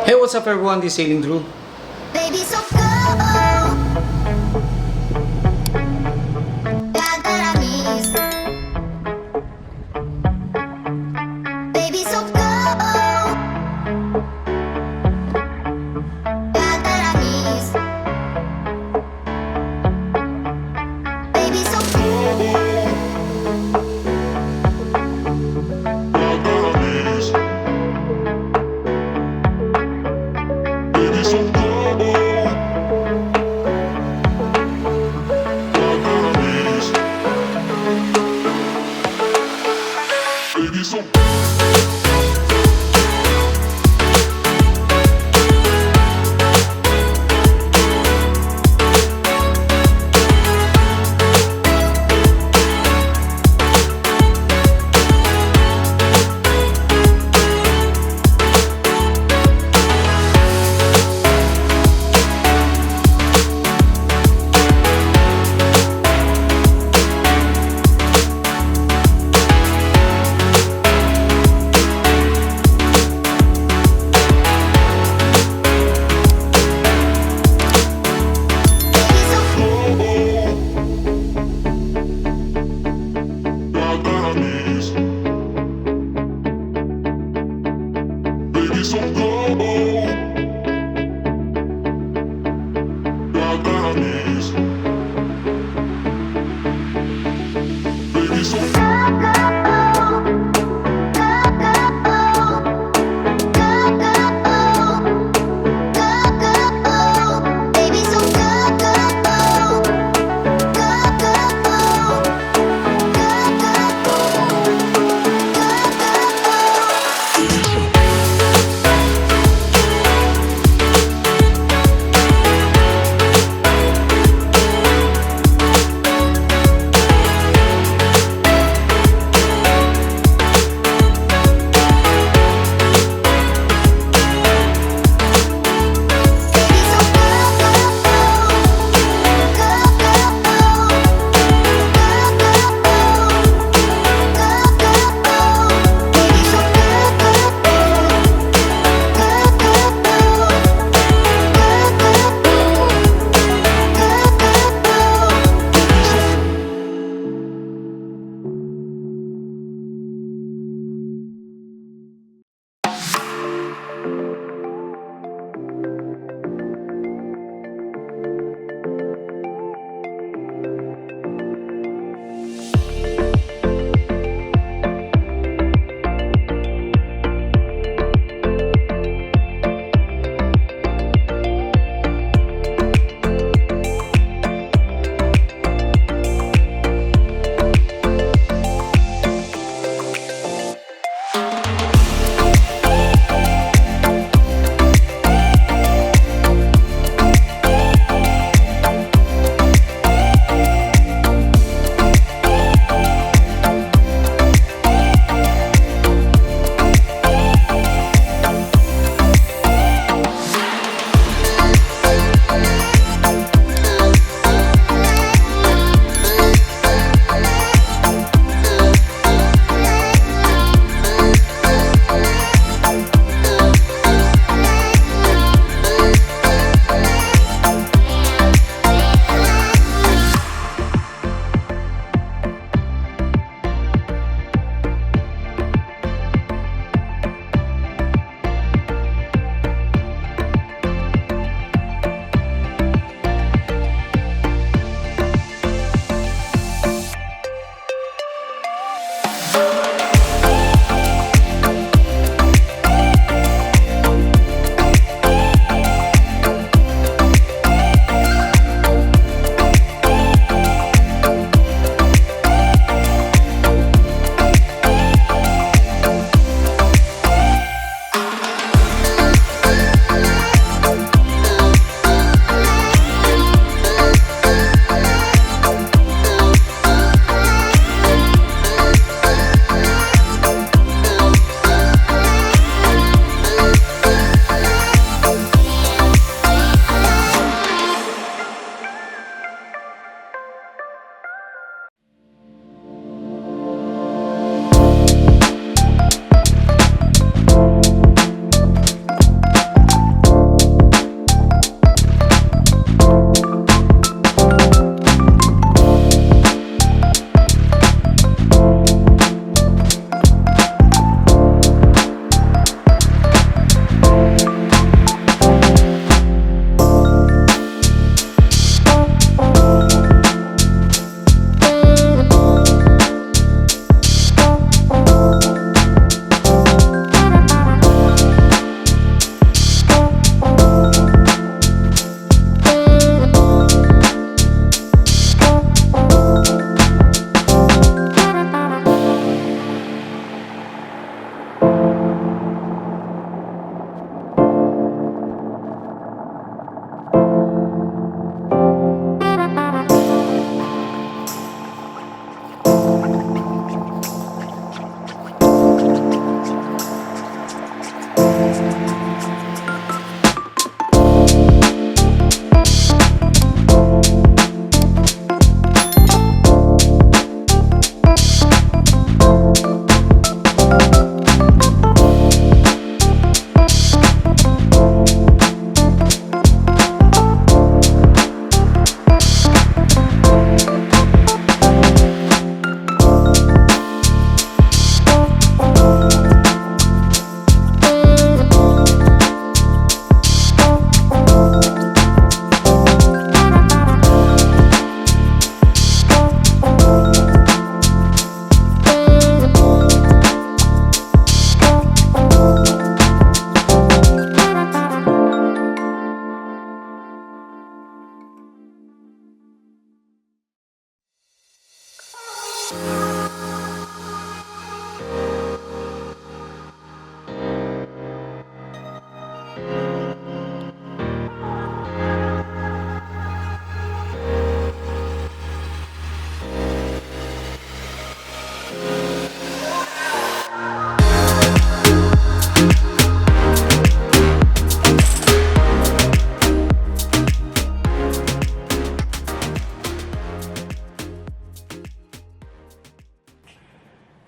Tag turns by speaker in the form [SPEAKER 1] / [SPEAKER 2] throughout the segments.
[SPEAKER 1] Hey, what's up everyone? This is Sailing Drew.
[SPEAKER 2] Baby, so go. God that I miss. Baby, so go. God that I miss. Baby, so go. God that I miss. Baby, so go. Baby, so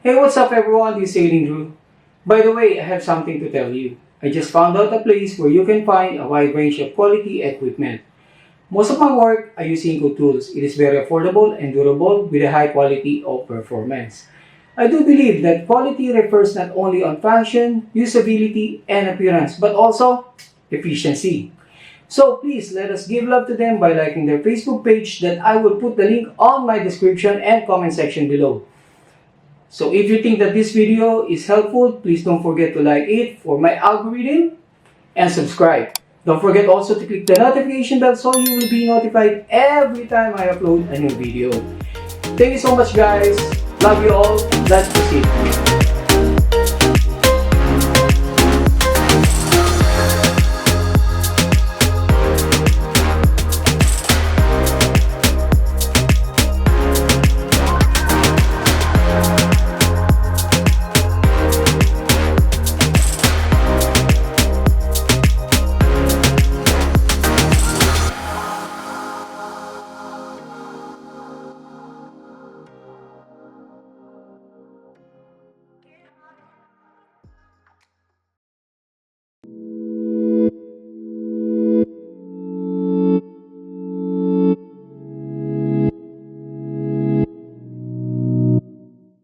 [SPEAKER 1] Hey, what's up everyone? This is Sailing Drew. By the way, I have something to tell you. I just found out a place where you can find a wide range of quality equipment. Most of my work I use Inco tools. It is very affordable and durable with a high quality of performance. I do believe that quality refers not only on function, usability, and appearance, but also efficiency. So please let us give love to them by liking their Facebook page that I will put the link on my description and comment section below. So if you think that this video is helpful, please don't forget to like it for my algorithm and subscribe. Don't forget also to click the notification bell so you will be notified every time I upload a new video. Thank you so much guys. Love you all. Let's proceed.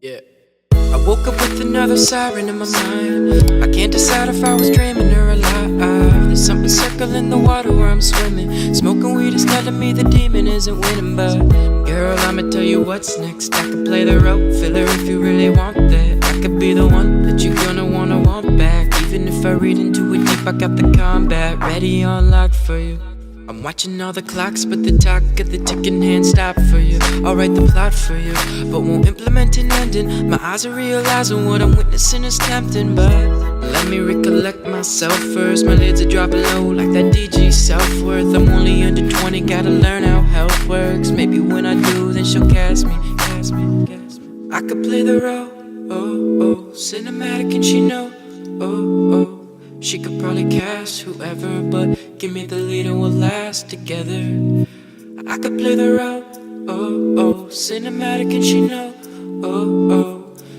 [SPEAKER 3] Yeah. I woke up with another siren in my mind. I can't decide if I was dreaming or alive. There's something circling the water where I'm swimming. Smoking weed is telling me the demon isn't winning. But girl, I'ma tell you what's next. I could play the role, filler if you really want that. I could be the one that you're gonna want back. Even if I read into it deep, I got the combat ready on lock for you. I'm watching all the clocks, but the talk of the ticking hand stop for you. I'll write the plot for you, but won't implement an ending. My eyes are realizing what I'm witnessing is tempting, but let me recollect myself first. My lids are dropping low like that DG self-worth. I'm only under 20, gotta learn how health works. Maybe when I do, then she'll cast me. I could play the role, cinematic and she know, she could probably cast whoever, but give me the lead and we'll last together. I could play the role, cinematic and she know,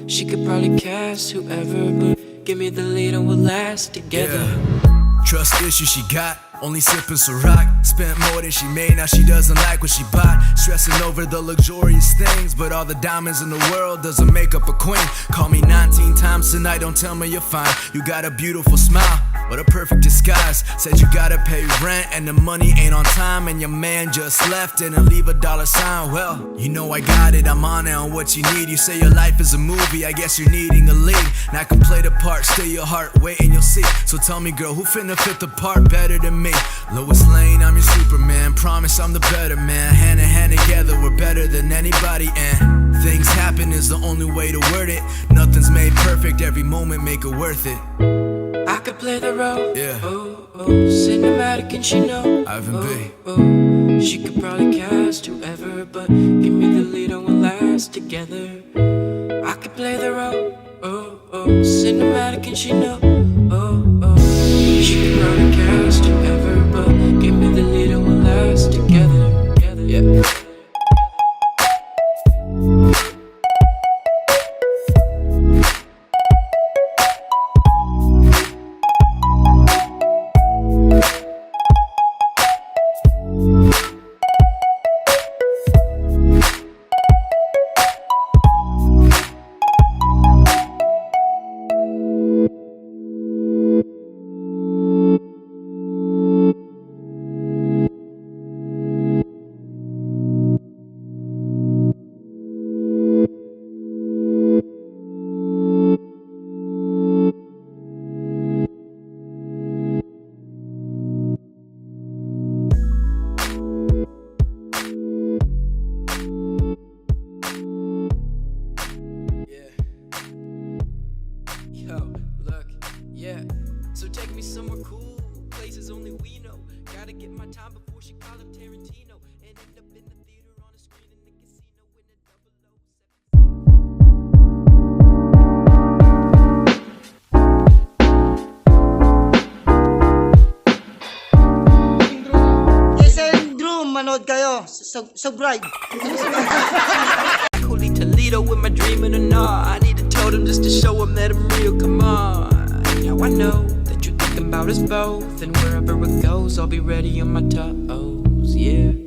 [SPEAKER 3] she could probably cast whoever, but give me the lead and we'll last together.
[SPEAKER 4] Yeah. Trust issues she got, only sipping Ciroc. Spent more than she made, now she doesn't like what she bought. Stressing over the luxurious things, but all the diamonds in the world doesn't make up a queen. Call me 19 times tonight, don't tell me you're fine. You got a beautiful smile, but a perfect disguise. Said you gotta pay rent and the money ain't on time, and your man just left and leave a dollar sign. Well, you know I got it, I'm on it on what you need. You say your life is a movie, I guess you're needing a lead. Now I can play the part, steal your heart, wait and you'll see. So tell me girl, who finna fit the part better than me? Lois Lane, I'm your Superman, promise I'm the better man. Hand in hand together, we're better than anybody, and things happen is the only way to word it. Nothing's made perfect, every moment make it worth it.
[SPEAKER 3] I could play the role,
[SPEAKER 4] Yeah.
[SPEAKER 3] Cinematic and she know,
[SPEAKER 4] Ivan B.
[SPEAKER 3] She could probably cast whoever, but give me the lead and we'll last together. I could play the role, cinematic and she know, she could probably cast whoever, but give me the lead and we'll last together. Yeah. places only we know. Gotta get my time before she call up Tarantino and end up in the theater on a screen in the casino in a 007.
[SPEAKER 5] Yes, Andrew, manood kayo. Subscribe.
[SPEAKER 3] Holy Toledo, am I dreaming or not? I need a totem just to show him that I'm real, come on. Now I know that you're thinking about us both, and wherever it goes, I'll be ready on my toes, yeah.